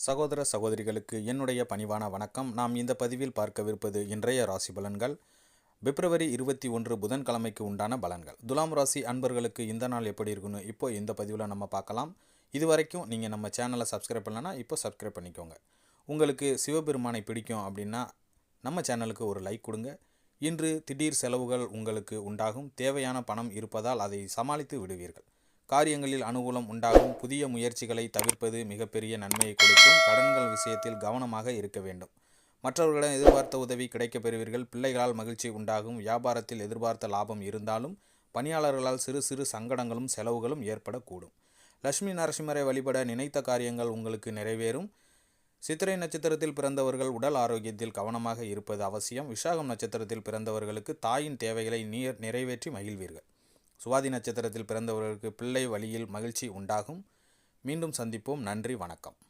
சகோதர சகோதரிகளுக்கு என்னுடைய பணிவான வணக்கம். நாம் இந்த பதிவில் பார்க்கவிருப்பது இன்றைய ராசி பலன்கள். பிப்ரவரி 21 புதன்கிழமைக்கு உண்டான பலன்கள். துலாம் ராசி அன்பர்களுக்கு இந்த நாள் எப்படி இருக்குன்னு இப்போ இந்த பதிவில் நம்ம பார்க்கலாம். இது வரைக்கும் நீங்கள் நம்ம சேனலை சப்ஸ்கிரைப் பண்ணலன்னா இப்போ சப்ஸ்கிரைப் பண்ணிக்கோங்க. உங்களுக்கு சிவபெருமானை பிடிக்கும் அப்படின்னா நம்ம சேனலுக்கு ஒரு லைக் கொடுங்க. இன்று திடீர் செலவுகள் உங்களுக்கு உண்டாகும். தேவையான பணம் இருப்பதால் அதை சமாளித்து விடுவீர்கள். காரியங்களில் அனுகூலம் உண்டாகும். புதிய முயற்சிகளை தவிர்ப்பது மிகப்பெரிய நன்மையை கொடுக்கும். கடன்கள் விஷயத்தில் கவனமாக இருக்க வேண்டும். மற்றவர்களிடம் எதிர்பார்த்த உதவி கிடைக்கப் பெறுவீர்கள். பிள்ளைகளால் மகிழ்ச்சி உண்டாகும். வியாபாரத்தில் எதிர்பார்த்த லாபம் இருந்தாலும் பணியாளர்களால் சிறு சிறு சங்கடங்களும் செலவுகளும் ஏற்படக்கூடும். லட்சுமி நரசிம்மரை வழிபட நினைத்த காரியங்கள் உங்களுக்கு நிறைவேறும். சித்திரை நட்சத்திரத்தில் பிறந்தவர்கள் உடல் ஆரோக்கியத்தில் கவனமாக இருப்பது அவசியம். விசாகம் நட்சத்திரத்தில் பிறந்தவர்களுக்கு தாயின் தேவைகளை நிறைவேற்றி மகிழ்வீர்கள். சுவாதி நட்சத்திரத்தில் பிறந்தவர்களுக்கு பிள்ளை வழியில் மகிழ்ச்சி உண்டாகும். மீண்டும் சந்திப்போம். நன்றி, வணக்கம்.